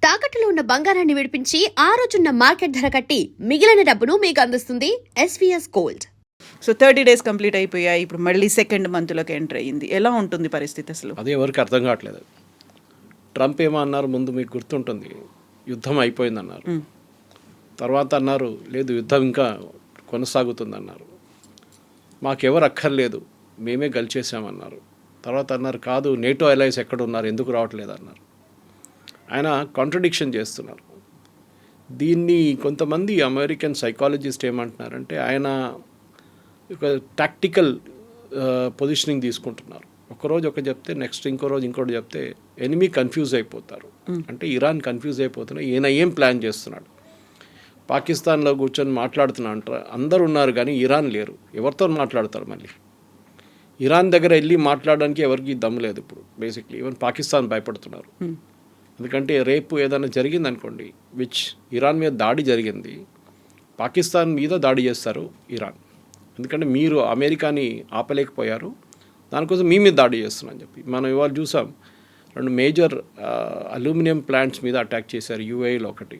తాకట్టులో ఉన్న బంగారాన్ని విడిపించి ఆ రోజున్న మార్కెట్ ధర కట్టి మిగిలిన డబ్బును మీకు అందిస్తుంది SVS gold. So 30 days complete అయిపోయాయి. ఇప్పుడు మళ్ళీ సెకండ్ మంత్లోకి ఎంటర్ అయ్యింది. ఎలా ఉంటుంది పరిస్థితి అసలు? అదే ఎవరికి అర్థం కావట్లేదు. ట్రంప్ ఏమో అన్నారు, ముందు మీకు గుర్తుంటుంది, యుద్ధం అయిపోయిందన్నారు. తర్వాత అన్నారు లేదు, యుద్ధం ఇంకా కొనసాగుతుందన్నారు. మాకెవరు అక్కర్లేదు, మేమే గెలిచేసామన్నారు. తర్వాత అన్నారు కాదు, నేటో అలయన్స్ ఎక్కడ ఉన్నారు, ఎందుకు రావట్లేదు అన్నారు. ఆయన కాంట్రడిక్షన్ చేస్తున్నారు. దీన్ని కొంతమంది అమెరికన్ సైకాలజిస్ట్ ఏమంటున్నారంటే ఆయన ఒక టాక్టికల్ పొజిషనింగ్ తీసుకుంటున్నారు. ఒకరోజు ఒక చెప్తే నెక్స్ట్ ఇంకో రోజు ఇంకోటి చెప్తే ఎనిమీ కన్ఫ్యూజ్ అయిపోతారు. అంటే ఇరాన్ కన్ఫ్యూజ్ అయిపోతున్నా ఈయన ఏం ప్లాన్ చేస్తున్నాడు. పాకిస్తాన్లో కూర్చొని మాట్లాడుతున్నా అంటారు, అందరు ఉన్నారు కానీ ఇరాన్ లేరు, ఎవరితో మాట్లాడతారు? మళ్ళీ ఇరాన్ దగ్గర వెళ్ళి మాట్లాడడానికి ఎవరికి దమ్ము లేదు ఇప్పుడు. బేసిక్లీ ఈవెన్ పాకిస్తాన్ భయపడుతున్నారు. ఎందుకంటే రేపు ఏదైనా జరిగింది అనుకోండి, విచ్ ఇరాన్ మీద దాడి జరిగింది, పాకిస్తాన్ మీద దాడి చేస్తారు ఇరాన్. ఎందుకంటే మీరు అమెరికాని ఆపలేకపోయారు, దానికోసం మీ మీద దాడి చేస్తున్నారని చెప్పి. మనం ఇవాళ చూసాం, 2 మేజర్ అల్యూమినియం ప్లాంట్స్ మీద అటాక్ చేశారు, యూఏఈలో ఒకటి.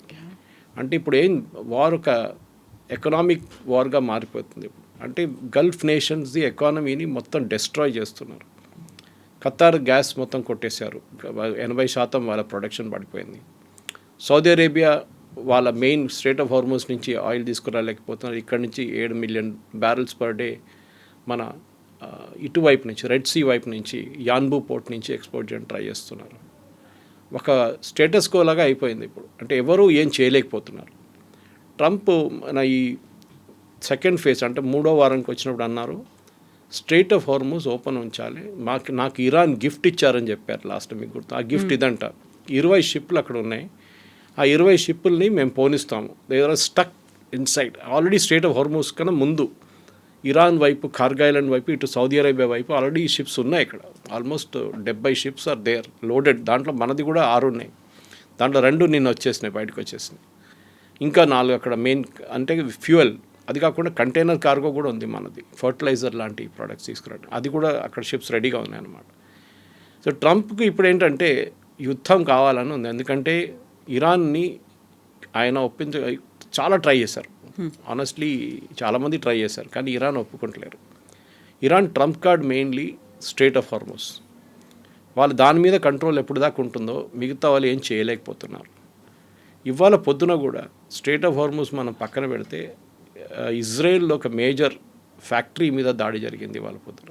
అంటే ఇప్పుడు ఏం వార్ ఒక ఎకనామిక్ వార్గా మారిపోతుంది. అంటే గల్ఫ్ నేషన్స్ది ఎకానమీని మొత్తం డెస్ట్రాయ్ చేస్తున్నారు. ఖతార్ గ్యాస్ మొత్తం కొట్టేశారు, 80% వాళ్ళ ప్రొడక్షన్ పడిపోయింది. సౌదీ అరేబియా వాళ్ళ మెయిన్ స్ట్రేట్ ఆఫ్ హార్మోస్ నుంచి ఆయిల్ తీసుకురాలేకపోతున్నారు. ఇక్కడ నుంచి 7 million barrels per day మన ఇటువైపు నుంచి, రెడ్ సీ వైపు నుంచి, యాన్బూ పోర్ట్ నుంచి ఎక్స్పోర్ట్ చేయడం ట్రై చేస్తున్నారు. ఒక స్టేటస్ కో లాగా అయిపోయింది ఇప్పుడు. అంటే ఎవరు ఏం చేయలేకపోతున్నారు. ట్రంప్ మన ఈ సెకండ్ ఫేజ్ అంటే 3వ వారానికి వచ్చినప్పుడు అన్నారు, స్ట్రెయిట్ ఆఫ్ హార్మోస్ ఓపెన్ ఉంచాలి, నాకు ఇరాన్ గిఫ్ట్ ఇచ్చారని చెప్పారు లాస్ట్. మీకు గుర్తు, ఆ గిఫ్ట్ ఇదంట. 20 షిప్లు అక్కడ ఉన్నాయి, ఆ 20 షిప్పుల్ని మేము పోనిస్తాము. There are stuck inside. Already strait of Hormuz కన్నా ముందు ఇరాన్ వైపు, కార్గ్ ఐలాండ్ వైపు, ఇటు సౌదీ అరేబియా వైపు ఆల్రెడీ షిప్స్ ఉన్నాయి. ఇక్కడ almost 70 ships are there loaded. దాంట్లో మనది కూడా 6 ఉన్నాయి. దాంట్లో 2 నిన్న వచ్చేసినాయి, బయటకు వచ్చేసినాయి. ఇంకా 4 అక్కడ మెయిన్ అంటే ఫ్యూయల్. అది కాకుండా కంటైనర్ కార్గో కూడా ఉంది మనది, ఫర్టిలైజర్ లాంటి ప్రోడక్ట్స్ తీసుకురావడం. అది కూడా అక్కడ షిప్స్ రెడీగా ఉన్నాయన్నమాట. సో ట్రంప్కి ఇప్పుడు ఏంటంటే యుద్ధం కావాలని ఉంది. ఎందుకంటే ఇరాన్ని ఆయన చాలా ట్రై చేశారు. ఆనెస్ట్లీ చాలామంది ట్రై చేశారు, కానీ ఇరాన్ ఒప్పుకుంటలేరు. Iran Trump card mainly strait of Hormuz. వాళ్ళు దాని మీద కంట్రోల్ ఎప్పుడు దాకా ఉంటుందో మిగతా వాళ్ళు ఏం చేయలేకపోతున్నారు. ఇవాళ పొద్దున కూడా స్ట్రెయిట్ ఆఫ్ హార్మోస్ మనం పక్కన పెడితే ఇజ్రాయెల్లో ఒక మేజర్ ఫ్యాక్టరీ మీద దాడి జరిగింది ఇవాళ పొద్దున.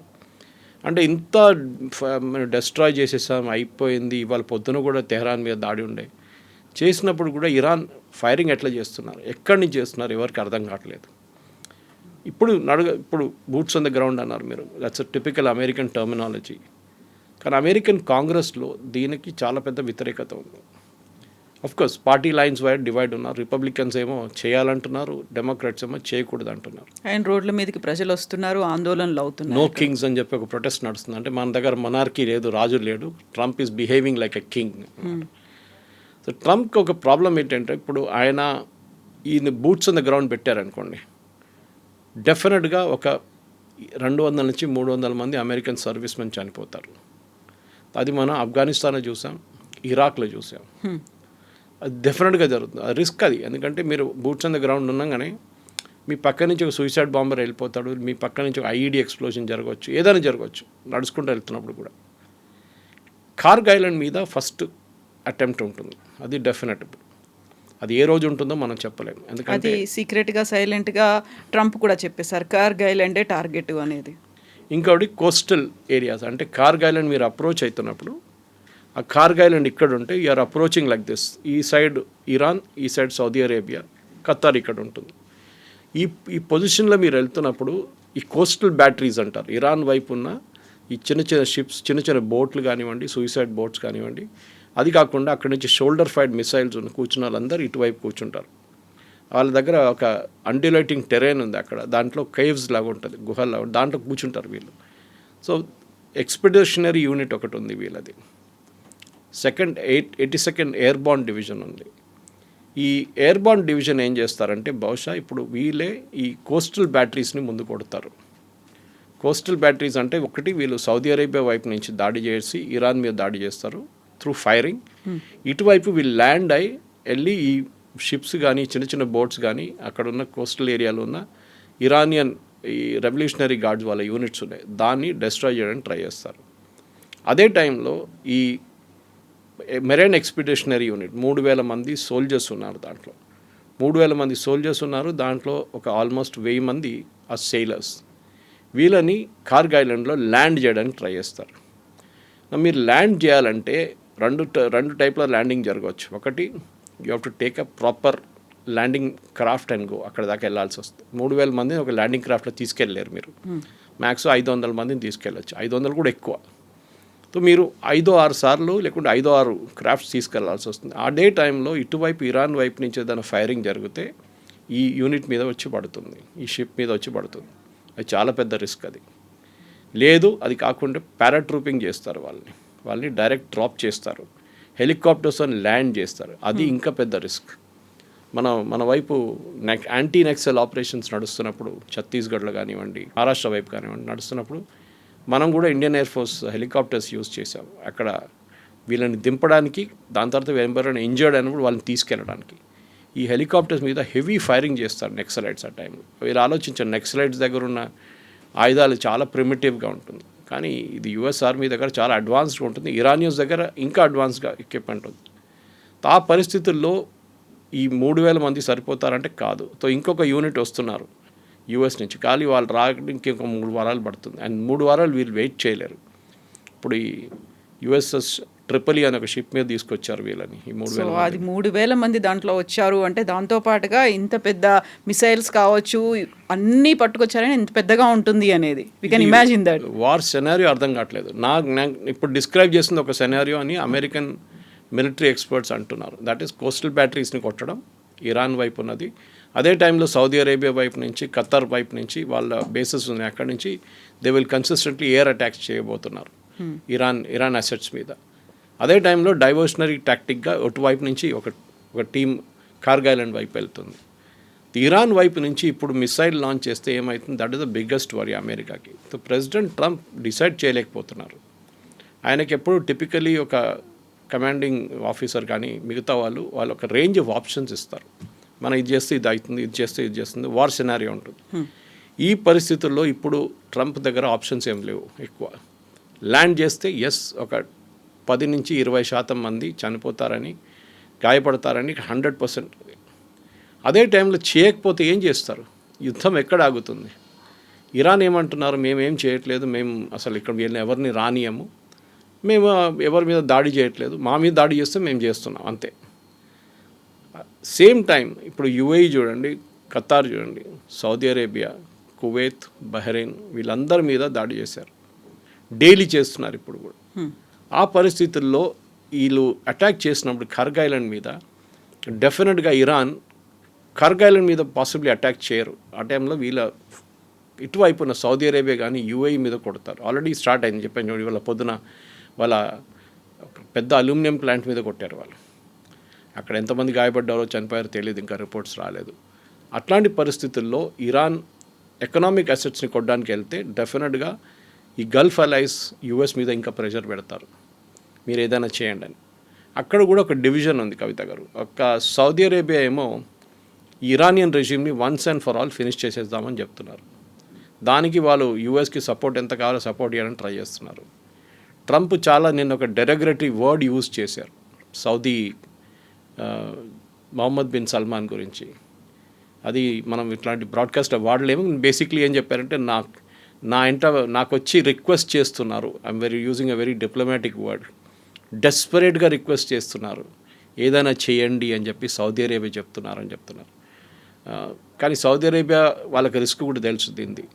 అంటే ఇంత డెస్ట్రాయ్ చేసేసాం, అయిపోయింది. ఇవాళ పొద్దున కూడా తెహరాన్ మీద దాడి ఉండే. చేసినప్పుడు కూడా ఇరాన్ ఫైరింగ్ ఎట్లా చేస్తున్నారు, ఎక్కడి నుంచి చేస్తున్నారు, ఎవరికి అర్థం కావట్లేదు. ఇప్పుడు బూట్స్ ఆన్ ద గ్రౌండ్ అన్నారు మీరు, that's a typical American terminology. కానీ అమెరికన్ కాంగ్రెస్లో దీనికి చాలా పెద్ద వ్యతిరేకత ఉంది. Course party lines wide divide ఉన్నారు. రిపబ్లికన్స్ ఏమో చేయాలంటున్నారు, డెమోక్రాట్స్ ఏమో చేయకూడదు అంటున్నారు. ఆయన రోడ్ల మీదకి ప్రజలు వస్తున్నారు, ఆందోళనలు అవుతున్నారు. నో కింగ్స్ అని చెప్పి ఒక ప్రొటెస్ట్ నడుస్తుంది. అంటే మన దగ్గర మొనార్కీ లేదు, రాజు లేడు, Trump is behaving like a king. So ట్రంప్కి ఒక ప్రాబ్లం ఏంటంటే ఇప్పుడు ఆయన ఈయన బూట్స్ ఆన్ ద గ్రౌండ్ పెట్టారనుకోండి, డెఫినెట్గా ఒక 200 నుంచి 300 మంది అమెరికన్ సర్వీస్ మెన్ చనిపోతారు. అది మనం ఆఫ్ఘనిస్తాన్లో చూసాం, ఇరాక్లో చూసాం. అది డెఫినెట్గా జరుగుతుంది. అది రిస్క్ అది. ఎందుకంటే మీరు బూట్స్ ఆన్ ద గ్రౌండ్ ఉన్నాగానే మీ పక్క నుంచి ఒక సూసైడ్ బాంబర్ వెళ్ళిపోతాడు, మీ పక్క నుంచి ఒక ఐఈడీ ఎక్స్ప్లోజన్ జరగవచ్చు, ఏదైనా జరగవచ్చు నడుచుకుంటూ వెళ్తున్నప్పుడు కూడా. కార్గ్ ఐలాండ్ మీద ఫస్ట్ అటెంప్ట్ ఉంటుంది, అది డెఫినెట్. అది ఏ రోజు ఉంటుందో మనం చెప్పలేము. ఎందుకంటే అది సీక్రెట్గా సైలెంట్గా ట్రంప్ కూడా చెప్పేశారు, కార్గ్ ఐలాండే టార్గెట్ అనేది. ఇంకొకటి కోస్టల్ ఏరియాస్. అంటే కార్గ్ ఐలాండ్ మీరు అప్రోచ్ అవుతున్నప్పుడు, ఆ కార్గ్ ఐలాండ్ ఇక్కడ ఉంటే యూఆర్ అప్రోచింగ్ లైక్ దిస్. ఈ సైడ్ ఇరాన్, ఈ సైడ్ సౌదీ అరేబియా, ఖతార్ ఇక్కడ ఉంటుంది. ఈ పొజిషన్లో మీరు వెళ్తున్నప్పుడు ఈ కోస్టల్ బ్యాటరీస్ అంటారు, ఇరాన్ వైపు ఉన్న ఈ చిన్న చిన్న షిప్స్, చిన్న చిన్న బోట్లు కానివ్వండి, సూసైడ్ బోట్స్ కానివ్వండి, అది కాకుండా అక్కడి నుంచి షోల్డర్ ఫైర్డ్ మిసైల్స్ ఉన్న కూర్చున్న వాళ్ళందరూ ఇటువైపు కూర్చుంటారు. వాళ్ళ దగ్గర ఒక అన్డిలైటింగ్ టెరైన్ ఉంది అక్కడ, దాంట్లో కేవ్స్ లాగా ఉంటుంది, గుహల్లాగా, దాంట్లో కూర్చుంటారు వీళ్ళు. సో ఎక్స్పెడిషనరీ యూనిట్ ఒకటి ఉంది వీళ్ళది. 82nd ఎయిర్బార్న్ డివిజన్ ఉంది. ఈ ఎయిర్బార్న్ డివిజన్ ఏం చేస్తారంటే బహుశా ఇప్పుడు వీళ్ళే ఈ కోస్టల్ బ్యాటరీస్ని ముందు కొడతారు. కోస్టల్ బ్యాటరీస్ అంటే ఒకటి వీళ్ళు సౌదీ అరేబియా వైపు నుంచి దాడి చేసి ఇరాన్ మీద దాడి చేస్తారు, త్రూ ఫైరింగ్. ఇటువైపు వీళ్ళు ల్యాండ్ అయి వెళ్ళి ఈ షిప్స్ కానీ చిన్న చిన్న బోట్స్ కానీ అక్కడ ఉన్న కోస్టల్ ఏరియాలో ఉన్న ఇరానియన్ ఈ రెవల్యూషనరీ గార్డ్స్ వాళ్ళ యూనిట్స్ ఉన్నాయి, దాన్ని డెస్ట్రాయ్ చేయడానికి ట్రై చేస్తారు. అదే టైంలో ఈ మెరైన్ ఎక్స్పిడిషనరీ యూనిట్ 3,000 మంది సోల్జర్స్ ఉన్నారు. దాంట్లో 3,000 మంది సోల్జర్స్ ఉన్నారు. దాంట్లో ఒక ఆల్మోస్ట్ 1,000 మంది ఆ సెయిలర్స్. వీళ్ళని కార్గ్ ఐలాండ్లో ల్యాండ్ చేయడానికి ట్రై చేస్తారు. మీరు ల్యాండ్ చేయాలంటే రెండు టైప్ల ల్యాండింగ్ జరగవచ్చు. ఒకటి, you have to take a proper landing craft and go, అక్కడ దాకా వెళ్ళాల్సి వస్తుంది. 3,000 మందిని ఒక ల్యాండింగ్ క్రాఫ్ట్లో తీసుకెళ్ళలేరు మీరు. మ్యాక్స్ 500 మందిని తీసుకెళ్ళచ్చు, 500 కూడా ఎక్కువ. సో మీరు 5-6 సార్లు లేకుంటే 5-6 క్రాఫ్ట్స్ తీసుకెళ్లాల్సి వస్తుంది. అదే టైంలో ఇటువైపు ఇరాన్ వైపు నుంచి ఏదైనా ఫైరింగ్ జరిగితే ఈ యూనిట్ మీద వచ్చి పడుతుంది, ఈ షిప్ మీద వచ్చి పడుతుంది. అది చాలా పెద్ద రిస్క్. అది లేదు, అది కాకుండా పారాట్రూపింగ్ చేస్తారు, వాళ్ళని డైరెక్ట్ డ్రాప్ చేస్తారు, హెలికాప్టర్స్తో ల్యాండ్ చేస్తారు. అది ఇంకా పెద్ద రిస్క్. మన వైపు యాంటీ నెక్సల్ ఆపరేషన్స్ నడుస్తున్నప్పుడు ఛత్తీస్గఢ్లో కానివ్వండి, మహారాష్ట్ర వైపు కానివ్వండి నడుస్తున్నప్పుడు మనం కూడా Indian air force helicopters use చేసాం అక్కడ వీళ్ళని దింపడానికి. దాని తర్వాత ఎవరైనా ఇంజర్డ్ అయినప్పుడు వాళ్ళని తీసుకెళ్ళడానికి ఈ హెలికాప్టర్స్ మీద హెవీ ఫైరింగ్ చేస్తారు నెక్సలైట్స్. ఆ టైంలో వీళ్ళు ఆలోచించారు, నెక్సలైట్స్ దగ్గర ఉన్న ఆయుధాలు చాలా ప్రిమిటివ్గా ఉంటుంది, కానీ ఇది యుఎస్ ఆర్మీ దగ్గర చాలా అడ్వాన్స్గా ఉంటుంది, ఇరానియన్స్ దగ్గర ఇంకా అడ్వాన్స్గా ఎక్విప్మెంట్ ఉంది. ఆ పరిస్థితుల్లో ఈ 3,000 మంది సరిపోతారంటే కాదు. సో ఇంకొక యూనిట్ వస్తున్నారు యూఎస్ నుంచి, కానీ వాళ్ళు రావడానికి ఇంకొక 3 వారాలు పడుతుంది. అండ్ 3 వారాలు వీళ్ళు వెయిట్ చేయలేరు. ఇప్పుడు ఈ యుఎస్ఎస్ ట్రిపలి అని ఒక షిప్ మీద తీసుకొచ్చారు వీళ్ళని, ఈ 3,000. అది 3,000 మంది దాంట్లో వచ్చారు అంటే దాంతోపాటుగా ఇంత పెద్ద మిసైల్స్ కావచ్చు అన్నీ పట్టుకొచ్చారని ఎంత పెద్దగా ఉంటుంది అనేది we can imagine that. War scenario అర్థం కావట్లేదు నాకు ఇప్పుడు డిస్క్రైబ్ చేసింది ఒక సెనారియో అని అమెరికన్ మిలిటరీ ఎక్స్పర్ట్స్ అంటున్నారు. దట్ ఈస్ కోస్టల్ బ్యాటరీస్ని కొట్టడం ఇరాన్ వైపు ఉన్నది. అదే టైంలో సౌదీ అరేబియా వైపు నుంచి, ఖత్తర్ వైపు నుంచి వాళ్ళ బేసెస్ ఉన్నాయి, అక్కడి నుంచి they will consistently air attacks చేయబోతున్నారు ఇరాన్ అసెట్స్ మీద. అదే టైంలో డైవర్షనరీ టాక్టిక్గా అటువైపు నుంచి ఒక టీం కార్గ్ ఐలాండ్ వైపు వెళ్తుంది. ఇరాన్ వైపు నుంచి ఇప్పుడు మిసైల్ లాంచ్ చేస్తే ఏమవుతుంది, that is the biggest worry అమెరికాకి. సో ప్రెసిడెంట్ ట్రంప్ డిసైడ్ చేయలేకపోతున్నారు. ఆయనకి ఎప్పుడు టిపికలీ ఒక కమాండింగ్ ఆఫీసర్ కానీ మిగతా వాళ్ళు ఒక రేంజ్ ఆఫ్ ఆప్షన్స్ ఇస్తారు. మనం ఇది చేస్తే ఇది అవుతుంది, ఇది చేస్తే ఇది చేస్తుంది, వార్ సినారియో ఉంటుంది. ఈ పరిస్థితుల్లో ఇప్పుడు ట్రంప్ దగ్గర ఆప్షన్స్ ఏం లేవు ఎక్కువ. ల్యాండ్ చేస్తే ఒక 10-20% మంది చనిపోతారని, గాయపడతారని 100%. అదే టైంలో చేయకపోతే ఏం చేస్తారు? యుద్ధం ఎక్కడ ఆగుతుంది? ఇరాన్ ఏమంటున్నారు, మేమేం చేయట్లేదు, మేము అసలు ఇక్కడ వీళ్ళని ఎవరిని రానియము, మేము ఎవరి మీద దాడి చేయట్లేదు, మా మీద దాడి చేస్తే మేము చేస్తున్నాం అంతే. సేమ్ టైం ఇప్పుడు యుఏఈ చూడండి, ఖతార్ చూడండి, సౌదీ అరేబియా, కువైత్, బహ్రెయిన్ వీళ్ళందరి మీద దాడి చేశారు, డైలీ చేస్తున్నారు ఇప్పుడు కూడా. ఆ పరిస్థితుల్లో వీళ్ళు అటాక్ చేసినప్పుడు కార్గ్ ఐలాండ్ మీద డెఫినెట్గా ఇరాన్ కార్గ్ ఐలాండ్ మీద పాసిబ్లీ అటాక్ చేయరు. ఆ టైంలో వీళ్ళ ఇటువైపున సౌదీ అరేబియా కానీ యుఏఈ మీద కొడతారు. ఆల్రెడీ స్టార్ట్ అయింది చెప్పాను చూడండి, వాళ్ళ పొద్దున వాళ్ళ పెద్ద అల్యూమినియం ప్లాంట్ మీద కొట్టారు వాళ్ళు. అక్కడ ఎంతమంది గాయపడ్డారో చనిపోయారో తెలియదు, ఇంకా రిపోర్ట్స్ రాలేదు. అట్లాంటి పరిస్థితుల్లో ఇరాన్ ఎకనామిక్ అసెట్స్ని కొట్టడానికి వెళ్తే డెఫినెట్గా ఈ గల్ఫ్ అలైస్ యుఎస్ మీద ఇంకా ప్రెషర్ పెడతారు, మీరు ఏదైనా చేయండి అని. అక్కడ కూడా ఒక డివిజన్ ఉంది కవిత గారు. ఒక సౌదీ అరేబియా ఏమో ఇరానియన్ రెజ్యూమ్ని once and for all finish చేసేద్దామని చెప్తున్నారు. దానికి వాళ్ళు యుఎస్కి సపోర్ట్ ఎంత కావాలో సపోర్ట్ చేయడానికి ట్రై చేస్తున్నారు. ట్రంప్ నిన్న ఒక డెరగరేటరీ వర్డ్ యూజ్ చేశారు సౌదీ మొహమ్మద్ బిన్ సల్మాన్ గురించి. అది మనం ఇట్లాంటి బ్రాడ్కాస్ట్ వాడలేము. బేసిక్లీ ఏం చెప్పారంటే, నాకు వచ్చి రిక్వెస్ట్ చేస్తున్నారు, I'm using a very diplomatic word, డెస్పరేట్గా రిక్వెస్ట్ చేస్తున్నారు, ఏదైనా చేయండి అని చెప్పి సౌదీ అరేబియా చెప్తున్నారు. కానీ సౌదీ అరేబియా వాళ్ళకి రిస్క్ కూడా తెలుసు దీన్ని.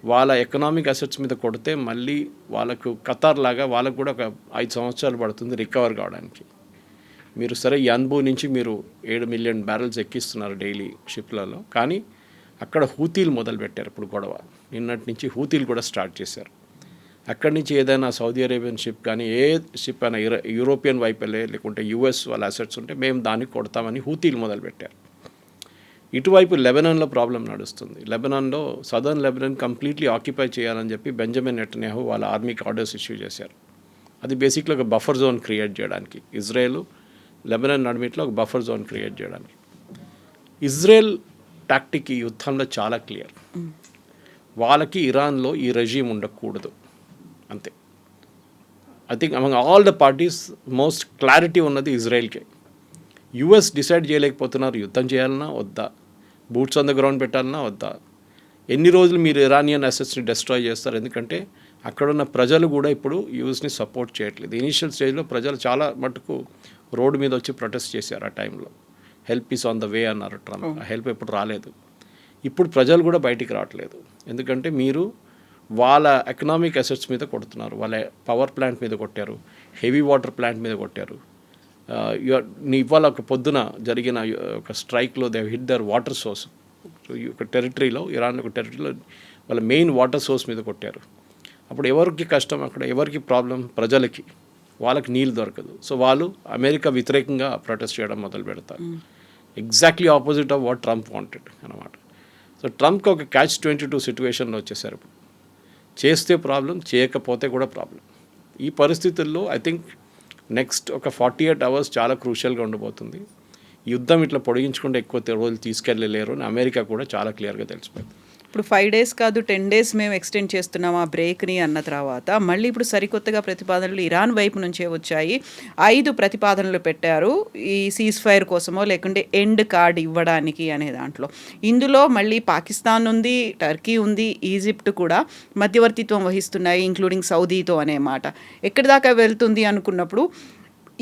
వాళ్ళ ఎకనామిక్ అసెట్స్ మీద కొడితే మళ్ళీ వాళ్ళకు ఖతార్ లాగా వాళ్ళకు కూడా ఒక 5 సంవత్సరాలు పడుతుంది రికవర్ కావడానికి. మీరు సరే యన్బూ నుంచి మీరు 7 మిలియన్ బ్యారెల్స్ ఎక్కిస్తున్నారు డైలీ షిప్లలో, కానీ అక్కడ హూతీలు మొదలుపెట్టారు ఇప్పుడు గొడవ. నిన్నటి నుంచి హూతీలు కూడా స్టార్ట్ చేశారు. అక్కడి నుంచి ఏదైనా సౌదీ అరేబియన్ షిప్ కానీ ఏ షిప్ అయినా యూరోపియన్ వైపు వెళ్ళే లేకుంటే యుఎస్ వాళ్ళ అసెట్స్ ఉంటే మేము దానికి కొడతామని హూతీలు మొదలుపెట్టారు. ఇటువైపు లెబనాన్లో ప్రాబ్లం నడుస్తుంది. లెబనాన్లో సదర్న్ లెబనాన్ కంప్లీట్లీ ఆక్యుపై చేయాలని చెప్పి బెంజమిన్ నెటన్యాహు వాళ్ళ ఆర్మీకి ఆర్డర్స్ ఇష్యూ చేశారు. అది బేసిక్లీ ఒక బఫర్ జోన్ క్రియేట్ చేయడానికి, ఇజ్రాయెల్ లెబనాన్ నడిమిట్లో ఒక బఫర్ జోన్ క్రియేట్ చేయడానికి. ఇజ్రాయెల్ టాక్టిక్ ఈ యుద్ధంలో చాలా క్లియర్. వాళ్ళకి ఇరాన్లో ఈ రెజీమ్ ఉండకూడదు అంతే. I think among all the parties most clarity ఉన్నది ఇజ్రాయెల్కే. యుఎస్ డిసైడ్ చేయలేకపోతున్నారు యుద్ధం చేయాలన్నా వద్దా, బూట్స్ ఆన్ ద గ్రౌండ్ పెట్టాలన్నా వద్దా, ఎన్ని రోజులు మీరు ఇరానియన్ అసెట్స్ని డెస్ట్రాయ్ చేస్తారు. ఎందుకంటే అక్కడున్న ప్రజలు కూడా ఇప్పుడు యూఎస్ని సపోర్ట్ చేయట్లేదు. ఇనీషియల్ స్టేజ్లో ప్రజలు చాలా మటుకు రోడ్డు మీద వచ్చి ప్రొటెస్ట్ చేశారు. ఆ టైంలో help is on the way అన్నారు ట్రంప్. ఆ హెల్ప్ ఎప్పుడు రాలేదు. ఇప్పుడు ప్రజలు కూడా బయటికి రావట్లేదు. ఎందుకంటే మీరు వాళ్ళ ఎకనామిక్ అసెట్స్ మీద కొడుతున్నారు. వాళ్ళ పవర్ ప్లాంట్ మీద కొట్టారు, హెవీ వాటర్ ప్లాంట్ మీద కొట్టారు. ఇవాళ ఒక పొద్దున జరిగిన ఒక స్ట్రైక్లో they hit their water source. ఒక టెరిటరీలో, ఇరాన్ ఒక టెరిటరీలో వాళ్ళ మెయిన్ వాటర్ సోర్స్ మీద కొట్టారు. అప్పుడు ఎవరికి కష్టం, అక్కడ ఎవరికి ప్రాబ్లం, ప్రజలకి. వాళ్ళకి నీళ్ళు దొరకదు. సో వాళ్ళు అమెరికా వ్యతిరేకంగా ప్రొటెస్ట్ చేయడం మొదలు పెడతారు. Exactly opposite of what Trump wanted అనమాట. సో ట్రంప్కి ఒక catch-22 సిచ్యువేషన్లో వచ్చేసారు. ఇప్పుడు చేస్తే ప్రాబ్లం, చేయకపోతే కూడా ప్రాబ్లం. ఈ పరిస్థితుల్లో ఐ థింక్ నెక్స్ట్ ఒక 48 hours చాలా క్రూషియల్గా ఉండబోతుంది. యుద్ధం ఇట్లా పొడిగించుకుంటే ఎక్కువ రోజులు తీసుకెళ్ళలేరు అని అమెరికా కూడా చాలా క్లియర్గా తెలిసిపోయింది. ఇప్పుడు 5 days కాదు 10 days మేము ఎక్స్టెండ్ చేస్తున్నాం ఆ బ్రేక్ని అన్న తర్వాత మళ్ళీ ఇప్పుడు సరికొత్తగా ప్రతిపాదనలు ఇరాన్ వైపు నుంచే వచ్చాయి. 5 ప్రతిపాదనలు పెట్టారు ఈ సీజ్ ఫైర్ కోసమో లేకుంటే ఎండ్ కార్డ్ ఇవ్వడానికి అనే దాంట్లో. ఇందులో మళ్ళీ పాకిస్తాన్ ఉంది, టర్కీ ఉంది, ఈజిప్ట్ కూడా మధ్యవర్తిత్వం వహిస్తున్నాయి, ఇంక్లూడింగ్ సౌదీతో అనే మాట. ఎక్కడి దాకా వెళ్తుంది అనుకున్నప్పుడు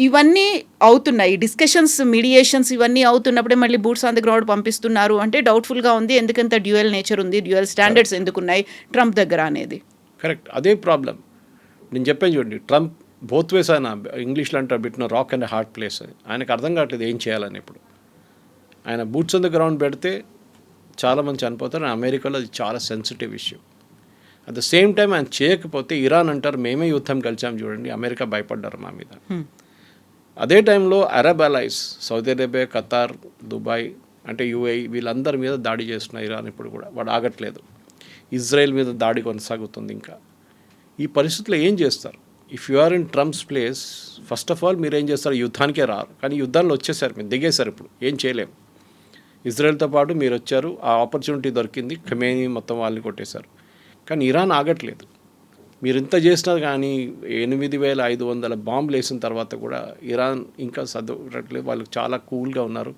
ఇవన్నీ అవుతున్నాయి, డిస్కషన్స్, మీడియేషన్స్ ఇవన్నీ అవుతున్నప్పుడే మళ్ళీ బూట్స్ ఆన్ ది గ్రౌండ్ పంపిస్తున్నారు అంటే డౌట్ఫుల్గా ఉంది. ఎందుకంత డ్యూయల్ నేచర్ ఉంది, డ్యూయల్ స్టాండర్డ్స్ ఎందుకున్నాయి ట్రంప్ దగ్గర అనేది. కరెక్ట్, అదే ప్రాబ్లం. నేను చెప్పాను చూడండి, ట్రంప్ బోత్ వేస్ ఆయన ఇంగ్లీష్లో అంటారు బిట్న రాక్ అండ్ హార్డ్ ప్లేస్ అని. ఆయనకు అర్థం కావట్లేదు ఏం చేయాలని. ఇప్పుడు ఆయన బూట్స్ ఆన్ ద గ్రౌండ్ పెడితే చాలామంది చనిపోతారు. అమెరికాలో అది చాలా sensitive issue. At the same time ఆయన చేయకపోతే ఇరాన్ అంటారు మేమే యుద్ధం కలిసాం చూడండి, అమెరికా భయపడ్డారు మా మీద. అదే టైంలో Arab allies, Saudi Arabia, Qatar, Dubai అంటే యూఏఈ, వీళ్ళందరి మీద దాడి చేస్తున్న ఇరాన్ ఇప్పుడు కూడా వాడు ఆగట్లేదు. ఇజ్రాయెల్ మీద దాడి కొనసాగుతుంది. ఇంకా ఈ పరిస్థితుల్లో ఏం చేస్తారు? If you are in Trump's place, first of all మీరు ఏం చేస్తారు? యుద్ధానికే రారు. కానీ యుద్ధాల్లో వచ్చేసారు, మీరు దిగేశారు. ఇప్పుడు ఏం చేయలేము. ఇజ్రాయెల్తో పాటు మీరు వచ్చారు, ఆ ఆపర్చునిటీ దొరికింది, ఖమేనీ మొత్తం వాళ్ళని కొట్టేశారు. కానీ ఇరాన్ ఆగట్లేదు. మీరు ఇంత చేసినా కానీ 8500 బాంబులు వేసిన తర్వాత కూడా ఇరాన్ ఇంకా చదవట్లేదు. వాళ్ళు చాలా కూల్గా ఉన్నారు.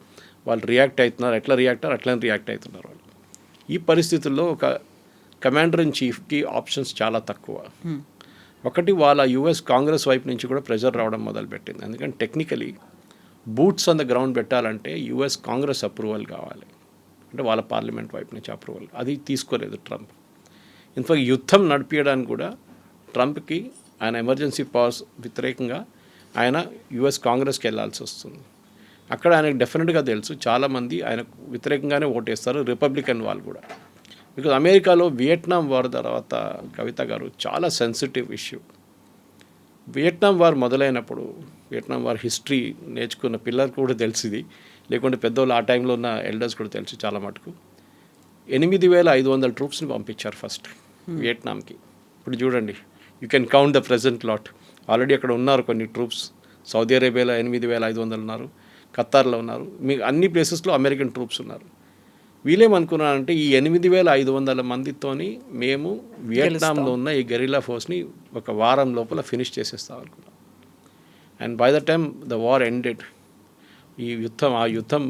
వాళ్ళు రియాక్ట్ అవుతున్నారు. ఎట్లా రియాక్ట్ అయ్యారు అట్లనే రియాక్ట్ అవుతున్నారు వాళ్ళు. ఈ పరిస్థితుల్లో ఒక కమాండర్ ఇన్ చీఫ్కి ఆప్షన్స్ చాలా తక్కువ. ఒకటి, వాళ్ళ యుఎస్ కాంగ్రెస్ వైపు నుంచి కూడా ప్రెజర్ రావడం మొదలుపెట్టింది. ఎందుకంటే technically boots on the ground పెట్టాలంటే యుఎస్ కాంగ్రెస్ అప్రూవల్ కావాలి, అంటే వాళ్ళ పార్లమెంట్ వైపు నుంచి అప్రూవల్. అది తీసుకోలేదు ట్రంప్. ఇన్ఫాక్ట్ యుద్ధం నడిపించడానికి కూడా ట్రంప్కి ఆయన ఎమర్జెన్సీ పవర్స్ వ్యతిరేకంగా ఆయన యుఎస్ కాంగ్రెస్కి వెళ్ళాల్సి వస్తుంది. అక్కడ ఆయనకు డెఫినెట్గా తెలుసు చాలామంది ఆయనకు వ్యతిరేకంగానే ఓటేస్తారు, రిపబ్లికన్ వాళ్ళు కూడా. బికాజ్ అమెరికాలో వియట్నాం వార్ తర్వాత కవిత గారు చాలా సెన్సిటివ్ ఇష్యూ. వియట్నాం వార్ మొదలైనప్పుడు, వియట్నాం వార్ హిస్టరీ నేర్చుకున్న పిల్లలకు కూడా తెలిసింది, లేకుంటే పెద్దోళ్ళు ఆ టైంలో ఉన్న ఎల్డర్స్ కూడా తెలుసు చాలా మటుకు. 8500 ట్రూప్స్ని పంపించారు ఫస్ట్ వియట్నాంకి. ఇప్పుడు చూడండి, you can count the present lot. Already అక్కడ ఉన్నారు కొన్ని ట్రూప్స్. సౌదీ అరేబియాలో 8500 ఉన్నారు, ఖతార్లో ఉన్నారు, మీ అన్ని ప్లేసెస్లో అమెరికన్ ట్రూప్స్ ఉన్నారు. వీళ్ళేమనుకున్నారంటే ఈ 8500 మందితోని మేము వియట్నాంలో ఉన్న ఈ గెరిల్లా ఫోర్స్ని ఒక వారం లోపల ఫినిష్ చేసేస్తాం అనుకున్నాం. And by the time the war ended, ఆ యుద్ధం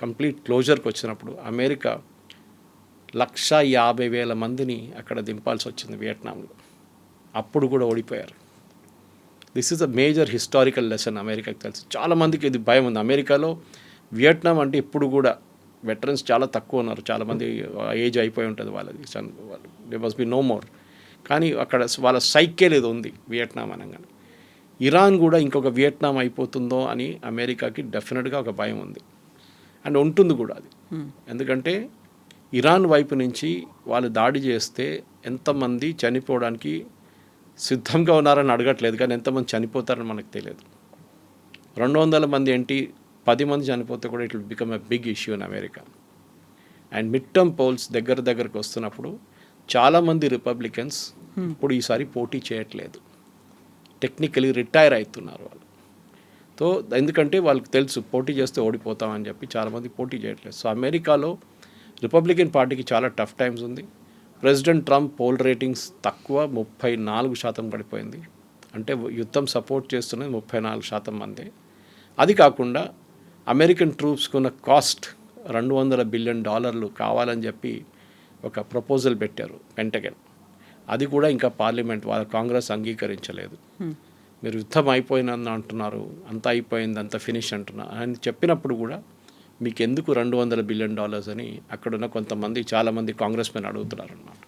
కంప్లీట్ క్లోజర్కి వచ్చినప్పుడు అమెరికా 150,000 మందిని అక్కడ దింపాల్సి వచ్చింది వియట్నాంలో. అప్పుడు కూడా ఓడిపోయారు. This is a major historical lesson అమెరికాకి తెలుసు. చాలామందికి ఇది భయం ఉంది. అమెరికాలో వియట్నాం అంటే ఇప్పుడు కూడా వెటరన్స్ చాలా తక్కువ ఉన్నారు. చాలామంది ఏజ్ అయిపోయి ఉంటుంది వాళ్ళది, they must be no more. కానీ అక్కడ వాళ్ళ సైకే లేదు ఉంది వియట్నాం అనగానే. ఇరాన్ కూడా ఇంకొక వియట్నాం అయిపోతుందో అని అమెరికాకి డెఫినెట్గా ఒక భయం ఉంది. అండ్ ఉంటుంది కూడా అది. ఎందుకంటే ఇరాన్ వైపు నుంచి వాళ్ళు దాడి చేస్తే ఎంతమంది చనిపోవడానికి సిద్ధంగా ఉన్నారని అడగట్లేదు, కానీ ఎంతమంది చనిపోతారని మనకు తెలియదు. 200 మంది ఏంటి, 10 మంది చనిపోతే కూడా it will become a big issue in America. And mid term polls దగ్గరకు వస్తున్నప్పుడు చాలామంది రిపబ్లికన్స్ ఇప్పుడు ఈసారి పోటీ చేయట్లేదు. టెక్నికలీ రిటైర్ అవుతున్నారు వాళ్ళు. సో ఎందుకంటే వాళ్ళకి తెలుసు పోటీ చేస్తే ఓడిపోతామని చెప్పి చాలామంది పోటీ చేయట్లేదు. సో అమెరికాలో రిపబ్లికన్ పార్టీకి చాలా టఫ్ టైమ్స్ ఉంది. ప్రెసిడెంట్ ట్రంప్ పోల్ రేటింగ్స్ తక్కువ 34% పడిపోయింది. అంటే యుద్ధం సపోర్ట్ చేస్తున్నది 34% మందే. అది కాకుండా అమెరికన్ ట్రూప్స్కి ఉన్న కాస్ట్ $200 బిలియన్ కావాలని చెప్పి ఒక ప్రపోజల్ పెట్టారు పెంటగన్. అది కూడా ఇంకా పార్లమెంట్ వాళ్ళ కాంగ్రెస్ అంగీకరించలేదు. మీరు యుద్ధం అయిపోయిందని అంటున్నారు, అంతా అయిపోయింది, అంత ఫినిష్ అంటున్నారు అని చెప్పినప్పుడు కూడా మీకు ఎందుకు $200 బిలియన్ అని అక్కడున్న కొంతమంది చాలామంది కాంగ్రెస్ మెన్ అడుగుతున్నారు అన్నమాట.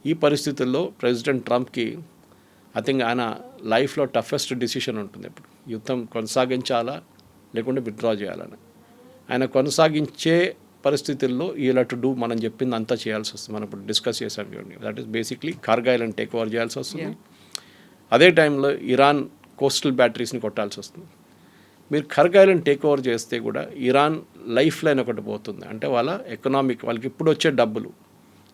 ఈ పరిస్థితుల్లో ప్రెసిడెంట్ ట్రంప్కి ఐ థింక్ ఆయన లైఫ్లో టఫెస్ట్ డిసిషన్ ఉంటుంది. ఇప్పుడు యుద్ధం కొనసాగించాలా లేకుంటే విత్డ్రా చేయాలని. ఆయన కొనసాగించే పరిస్థితుల్లో ఇలా టు డూ మనం చెప్పింది అంతా చేయాల్సి వస్తుంది. మనం ఇప్పుడు డిస్కస్ చేసాం చూడండి. That is basically Kargil and take over చేయాల్సి వస్తుంది. అదే టైంలో ఇరాన్ కోస్టల్ బ్యాటరీస్ని కొట్టాల్సి వస్తుంది. మీరు కార్గిల్ అండ్ టేక్ ఓవర్ చేస్తే కూడా ఇరాన్ లైఫ్ లైన్ ఒకటి పోతుంది. అంటే వాళ్ళ ఎకనామిక్ వాళ్ళకి ఇప్పుడు వచ్చే డబ్బులు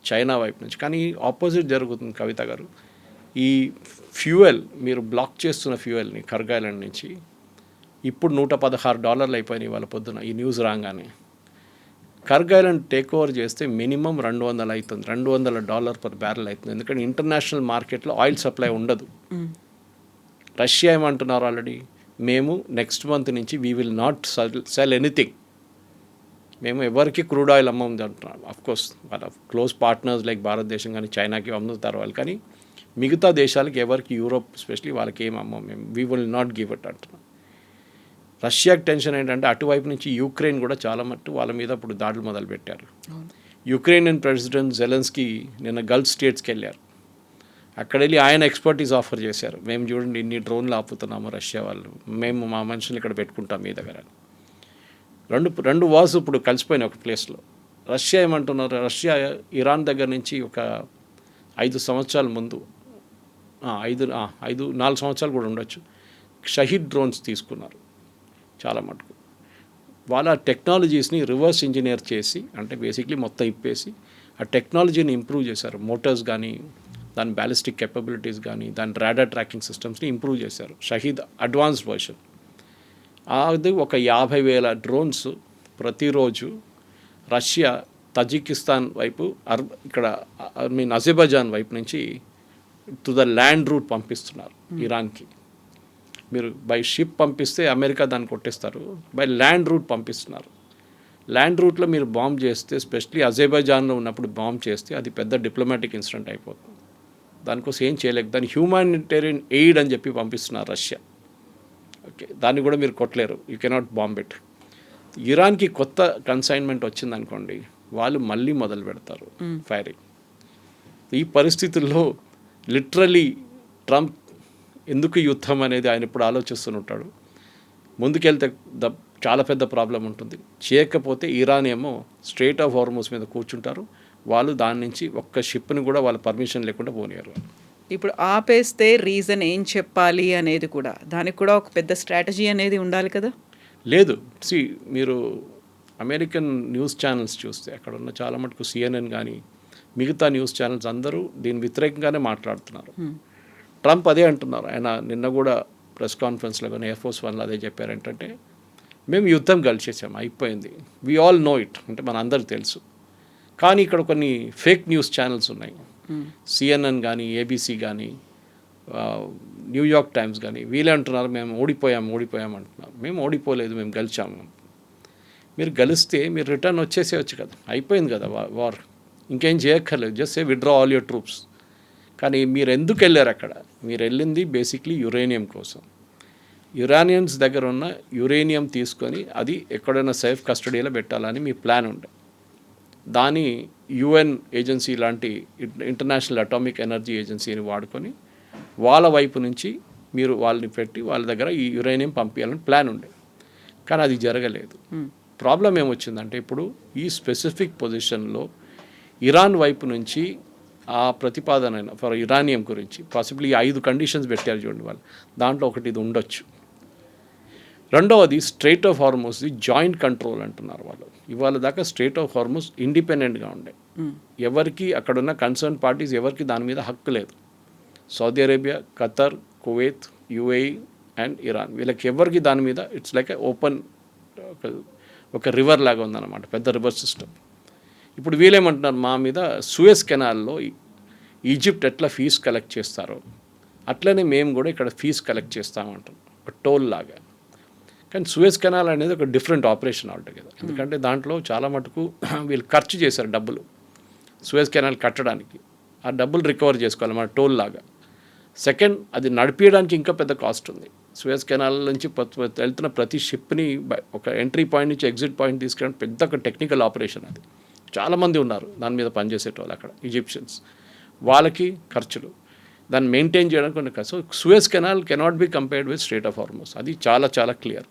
చైనా వైపు నుంచి. కానీ ఆపోజిట్ జరుగుతుంది కవిత గారు. ఈ ఫ్యూయల్ మీరు బ్లాక్ చేస్తున్న ఫ్యూయల్ని కార్గిల్ నుంచి ఇప్పుడు $116 అయిపోయినాయి వాళ్ళ పొద్దున ఈ న్యూస్ రాగానే. కార్గిల్ టేక్ ఓవర్ చేస్తే మినిమం 200 అవుతుంది, $200 పర్ బ్యారెల్ అవుతుంది. ఎందుకంటే ఇంటర్నేషనల్ మార్కెట్లో ఆయిల్ సప్లై ఉండదు. రష్యా ఏమంటున్నారు ఆల్రెడీ, మేము నెక్స్ట్ మంత్ నుంచి we will not cell anything, మేము ఎవరికి క్రూడ్ ఆయిల్ అమ్మం అంటున్నారు. అఫ్కోర్స్ వాళ్ళ క్లోజ్ పార్ట్నర్స్ లైక్ భారతదేశం కానీ చైనాకి అమ్ముతారు వాళ్ళు, కానీ మిగతా దేశాలకి ఎవరికి యూరోప్ స్పెషలీ వాళ్ళకి ఏం అమ్మం, మేము we will not give it అంటున్నాం. రష్యాకి టెన్షన్ ఏంటంటే అటువైపు నుంచి యుక్రెయిన్ కూడా చాలా మట్టు వాళ్ళ మీద ఇప్పుడు దాడులు మొదలుపెట్టారు. యుక్రెయిన్ ప్రెసిడెంట్ జెలెన్స్కీ నిన్న గల్ఫ్ స్టేట్స్కి వెళ్ళారు. అక్కడ వెళ్ళి ఆయన ఎక్స్పర్టీస్ ఆఫర్ చేశారు. మేము చూడండి ఇన్ని డ్రోన్లు ఆపుతున్నాము రష్యా వాళ్ళు, మేము మా మనుషులు ఇక్కడ పెట్టుకుంటాం మీ దగ్గర. రెండు వార్స్ ఇప్పుడు కలిసిపోయినాయి ఒక ప్లేస్లో. రష్యా ఏమంటున్నారు, రష్యా ఇరాన్ దగ్గర నుంచి ఒక 5 సంవత్సరాల ముందు 4 సంవత్సరాలు కూడా ఉండొచ్చు, షహీద్ డ్రోన్స్ తీసుకున్నారు చాలా మటుకు. వాళ్ళ టెక్నాలజీస్ని రివర్స్ ఇంజనీర్ చేసి, అంటే బేసిక్లీ మొత్తం ఇప్పేసి ఆ టెక్నాలజీని ఇంప్రూవ్ చేశారు. మోటార్స్ కానీ దాని బ్యాలిస్టిక్ కెపబిలిటీస్ కానీ దాని రాడార్ ట్రాకింగ్ సిస్టమ్స్ని ఇంప్రూవ్ చేశారు. Shahed advanced version. అది ఒక 50,000 డ్రోన్స్ ప్రతిరోజు రష్యా తజికిస్తాన్ వైపు ఇక్కడ అజర్బైజాన్ వైపు నుంచి టు ద ల్యాండ్ రూట్ పంపిస్తున్నారు ఇరాన్కి. మీరు బై షిప్ పంపిస్తే అమెరికా దాన్ని కొట్టేస్తారు, బై ల్యాండ్ రూట్ పంపిస్తున్నారు. ల్యాండ్ రూట్లో మీరు బాంబ్ చేస్తే, స్పెషలీ అజర్బైజాన్లో ఉన్నప్పుడు బాంబ్ చేస్తే అది పెద్ద డిప్లొమాటిక్ ఇన్సిడెంట్ అయిపోతుంది. దానికోసం ఏం చేయలేక దాన్ని హ్యూమానిటేరియన్ ఎయిడ్ అని చెప్పి పంపిస్తున్నారు రష్యా. ఓకే, దాన్ని కూడా మీరు కొట్టలేరు, యూ కెనాట్ బాంబ్ ఇట్. ఇరాన్కి కొత్త కన్సైన్మెంట్ వచ్చిందనుకోండి, వాళ్ళు మళ్ళీ మొదలు పెడతారు ఫైరింగ్. ఈ పరిస్థితుల్లో లిటరలీ ట్రంప్ ఎందుకు యుద్ధం అనేది ఆయన ఇప్పుడు ఆలోచిస్తుంటాడు. ముందుకెళ్తే చాలా పెద్ద ప్రాబ్లం ఉంటుంది. చేయకపోతే ఇరాన్ ఏమో స్ట్రెయిట్ ఆఫ్ హార్మోస్ మీద కూర్చుంటారు. వాళ్ళు దాని నుంచి ఒక్క షిప్ని కూడా వాళ్ళ పర్మిషన్ లేకుండా పోనీయారు. ఇప్పుడు ఆపేస్తే రీజన్ ఏం చెప్పాలి అనేది కూడా, దానికి కూడా ఒక పెద్ద స్ట్రాటజీ అనేది ఉండాలి కదా. లేదు, మీరు అమెరికన్ న్యూస్ ఛానల్స్ చూస్తే అక్కడ ఉన్న చాలా మటుకు CNN కానీ మిగతా న్యూస్ ఛానల్స్ అందరూ దీని వ్యతిరేకంగానే మాట్లాడుతున్నారు. ట్రంప్ అదే అంటున్నారు. ఆయన నిన్న కూడా ప్రెస్ కాన్ఫరెన్స్లో కానీ ఎయిర్ ఫోర్స్ వన్లో అదే చెప్పారు. ఏంటంటే మేము యుద్ధం గెలిచేసాము, అయిపోయింది, వీ ఆల్ నో ఇట్, అంటే మన అందరికి తెలుసు. కానీ ఇక్కడ కొన్ని ఫేక్ న్యూస్ ఛానల్స్ ఉన్నాయి, CNN కానీ ABC కానీ న్యూయార్క్ టైమ్స్ కానీ, వీళ్ళే అంటున్నారు మేము ఓడిపోయాము అంటున్నారు. మేము ఓడిపోలేదు, మేము గెలిచాము. మీరు గెలిస్తే మీరు రిటర్న్ వచ్చేసేయచ్చు కదా, అయిపోయింది కదా వార్, ఇంకేం చేయక్కర్లేదు, just say withdraw all your troops. కానీ మీరు ఎందుకు వెళ్ళారు అక్కడ? మీరు వెళ్ళింది బేసిక్లీ యురేనియం కోసం. యురానియన్స్ దగ్గర ఉన్న యురేనియం తీసుకొని అది ఎక్కడైనా సేఫ్ కస్టడీలో పెట్టాలని మీ ప్లాన్ ఉండే. దాని UN ఏజెన్సీ లాంటి ఇంటర్నేషనల్ అటామిక్ ఎనర్జీ ఏజెన్సీని వాడుకొని వాళ్ళ వైపు నుంచి మీరు వాళ్ళని పెట్టి వాళ్ళ దగ్గర ఈ యురేనియం పంపించాలని ప్లాన్ ఉండే. కానీ అది జరగలేదు. ప్రాబ్లం ఏమొచ్చిందంటే ఇప్పుడు ఈ స్పెసిఫిక్ పొజిషన్లో ఇరాన్ వైపు నుంచి ఆ ప్రతిపాదన ఫర్ ఇరానియం గురించి పాసిబుల్లీ 5 కండిషన్స్ పెట్టారు చూడండి వాళ్ళు, దాంట్లో ఒకటి ఇది ఉండొచ్చు. రెండవది స్ట్రెయిట్ ఆఫ్ హార్మోస్ది జాయింట్ కంట్రోల్ అంటున్నారు వాళ్ళు. ఇవాళ దాకా స్ట్రెయిట్ ఆఫ్ హార్మోస్ ఇండిపెండెంట్గా ఉండే, ఎవరికి అక్కడున్న కన్సర్న్ పార్టీస్ ఎవరికి దాని మీద హక్కు లేదు. Saudi Arabia, Qatar, Kuwait, UAE and Iran. వీళ్ళకి ఎవరికి దాని మీద ఇట్స్ లైక్ ఓపెన్ ఒక రివర్ లాగా ఉందన్నమాట, పెద్ద రివర్ సిస్టమ్. ఇప్పుడు వీళ్ళేమంటున్నారు, మా మీద సూయజ్ కెనాల్లో ఈజిప్ట్ ఎట్లా ఫీజు కలెక్ట్ చేస్తారో అట్లనే మేము కూడా ఇక్కడ ఫీజు కలెక్ట్ చేస్తామంటాం, ఒక టోల్ లాగా. కానీ సూయజ్ కెనాల్ అనేది ఒక డిఫరెంట్ ఆపరేషన్ ఆల్టుగెదర్. ఎందుకంటే దాంట్లో చాలా మటుకు వీళ్ళు ఖర్చు చేశారు డబ్బులు సూయజ్ కెనాల్ కట్టడానికి. ఆ డబ్బులు రికవర్ చేసుకోవాలి మన టోల్ లాగా. సెకండ్, అది నడిపించడానికి ఇంకా పెద్ద కాస్ట్ ఉంది. సూయజ్ కెనాల్ నుంచి వెళ్తున్న ప్రతి షిప్ని ఒక ఎంట్రీ పాయింట్ నుంచి ఎగ్జిట్ పాయింట్ తీసుకెళ్ళడం పెద్ద ఒక టెక్నికల్ ఆపరేషన్. అది చాలామంది ఉన్నారు దాని మీద పనిచేసేటోళ్ళు అక్కడ, ఈజిప్షియన్స్. వాళ్ళకి ఖర్చులు, దాన్ని మెయింటైన్ చేయడానికి కొన్ని ఖర్చు. Suez canal cannot be compared with strait of Hormuz. అది చాలా చాలా క్లియర్.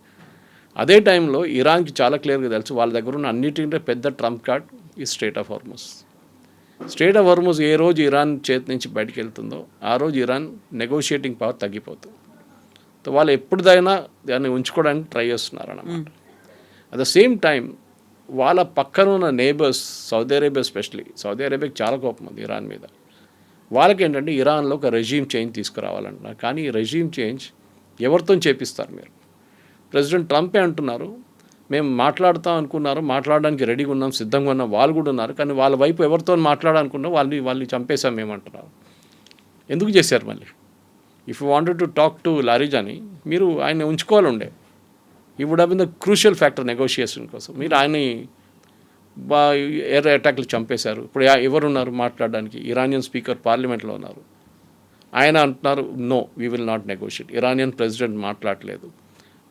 అదే టైంలో ఇరాన్కి చాలా క్లియర్గా తెలుసు వాళ్ళ దగ్గర ఉన్న అన్నిటికంటే పెద్ద ట్రంప్ కార్డ్ ఈ స్ట్రెయిట్ ఆఫ్ హార్మస్. స్ట్రెయిట్ ఆఫ్ హార్మస్ ఏ రోజు ఇరాన్ చేతి నుంచి బయటకు వెళ్తుందో ఆ రోజు ఇరాన్ నెగోషియేటింగ్ పవర్ తగ్గిపోతుంది. వాళ్ళు ఎప్పుడుదైనా దాన్ని ఉంచుకోవడానికి ట్రై చేస్తున్నారు అన్నమాట. అట్ ద సేమ్ టైం వాళ్ళ పక్కన ఉన్న neighbours, Saudi Arabia especially, Saudi అరేబియాకి చాలా కోపం ఉంది ఇరాన్ మీద. వాళ్ళకి ఏంటంటే ఇరాన్లో ఒక రెజీమ్ చేంజ్ తీసుకురావాలంటున్నారు. కానీ ఈ రెజీమ్ చేంజ్ ఎవరితో చేపిస్తారు మీరు? ప్రెసిడెంట్ ట్రంపే అంటున్నారు మేము మాట్లాడుతాం అనుకున్నారు, మాట్లాడడానికి రెడీగా ఉన్నాం, సిద్ధంగా ఉన్నాం. వాళ్ళు కూడా ఉన్నారు. కానీ వాళ్ళ వైపు ఎవరితో మాట్లాడాలనుకున్నా వాళ్ళని చంపేశాం మేమంటున్నారు. ఎందుకు చేశారు మళ్ళీ? If you wanted to talk to Larijani, మీరు ఆయన ఉంచుకోవాలి ఉండే. ఈ would have been the crucial factor negotiation కోసం. మీరు ఆయన్ని ఎయిర్ అటాక్లు చంపేశారు. ఇప్పుడు ఎవరున్నారు మాట్లాడడానికి? ఇరానియన్ స్పీకర్ పార్లమెంట్లో ఉన్నారు. ఆయన అంటున్నారు no we will not negotiate. Iranian president మాట్లాడలేదు.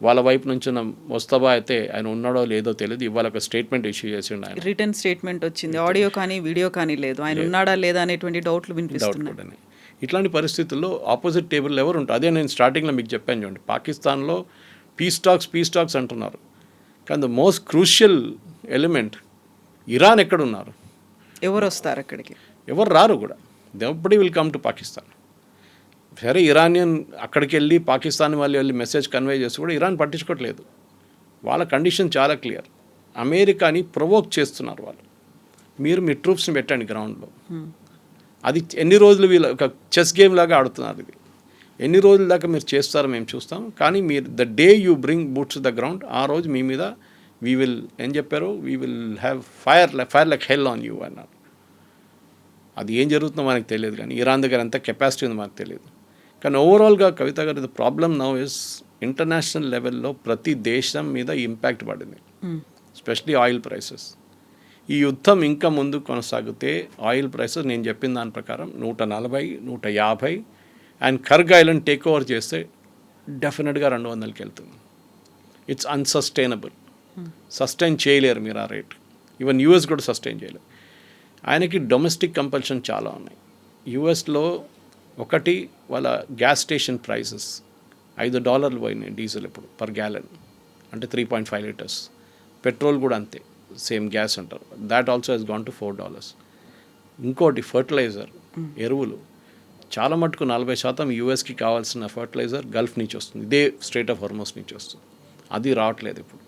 వాళ్ళ వైపు నుంచి ముస్తఫా అయితే ఆయన ఉన్నాడో లేదో తెలియదు. ఇవాళ ఒక స్టేట్మెంట్ ఇష్యూ చేసిండు ఆయన. రిటర్న్ స్టేట్మెంట్ వచ్చింది, ఆడియో కానీ వీడియో కానీ లేదు. ఆయన ఉన్నాడా లేదా అనేటువంటి డౌట్లు వినిపిస్తున్నాయి. ఇట్లాంటి పరిస్థితుల్లో ఆపోజిట్ టేబుల్ ఎవరు ఉంటారు? అదే నేను స్టార్టింగ్లో మీకు చెప్పాను చూడండి, పాకిస్తాన్లో పీస్ టాక్స్ అంటున్నారు. కానీ the most crucial element Iran ఎక్కడున్నారు? ఎవరు వస్తారు అక్కడికి? ఎవరు రారు కూడా. Nobody will come to Pakistan. సరే ఇరానియన్ అక్కడికి వెళ్ళి పాకిస్తాన్ వాళ్ళు వెళ్ళి మెసేజ్ కన్వే చేసి కూడా ఇరాన్ పట్టించుకోవట్లేదు. వాళ్ళ కండిషన్ చాలా క్లియర్. అమెరికాని ప్రొవోక్ చేస్తున్నారు వాళ్ళు. మీరు మీ ట్రూప్స్ని పెట్టండి గ్రౌండ్లో. అది ఎన్ని రోజులు వీళ్ళు ఒక చెస్ గేమ్ లాగా ఆడుతున్నారు. ఇది ఎన్ని రోజుల దాకా మీరు చేస్తారో మేము చూస్తాం. కానీ మీరు the day you bring boots the ground, ఆ రోజు మీ మీద వీ విల్ ఏం చెప్పారు, we will have fire like hell on you అన్నారు. అది ఏం జరుగుతుందో మనకు తెలియదు. కానీ ఇరాన్ దగ్గర ఎంత కెపాసిటీ ఉందో మనకు తెలియదు. కానీ ఓవరాల్గా కవిత గారు, the problem now is international లెవెల్లో ప్రతి దేశం మీద ఇంపాక్ట్ పడింది, ఎస్పెషలీ ఆయిల్ ప్రైసెస్. ఈ యుద్ధం ఇంకా ముందు కొనసాగితే ఆయిల్ ప్రైసెస్ నేను చెప్పిన దాని ప్రకారం 140, 150 అండ్ కర్గ్ ఐలాండ్ టేక్ ఓవర్ చేస్తే డెఫినెట్గా 200కి వెళ్తుంది. It's unsustainable. సస్టైన్ చేయలేరు మీరు ఆ రేట్. ఈవెన్ యూఎస్ కూడా సస్టైన్ చేయలేరు. ఆయనకి డొమెస్టిక్ కంపల్షన్ చాలా ఉన్నాయి. యూఎస్లో ఒకటి వాళ్ళ గ్యాస్ స్టేషన్ ప్రైసెస్ $5 పోయినాయి డీజిల్ ఇప్పుడు పర్ గ్యాలన్, అంటే 3.5 లీటర్స్. పెట్రోల్ కూడా అంతే, సేమ్ గ్యాస్ అంటారు. That also has gone to $4. ఇంకోటి ఫర్టిలైజర్, ఎరువులు చాలా మటుకు 40% యూఎస్కి కావాల్సిన ఫర్టిలైజర్ గల్ఫ్ నుంచి వస్తుంది. ఇదే స్ట్రెయిట్ ఆఫ్ హార్మస్ నుంచి వస్తుంది. అది రావట్లేదు ఇప్పుడు.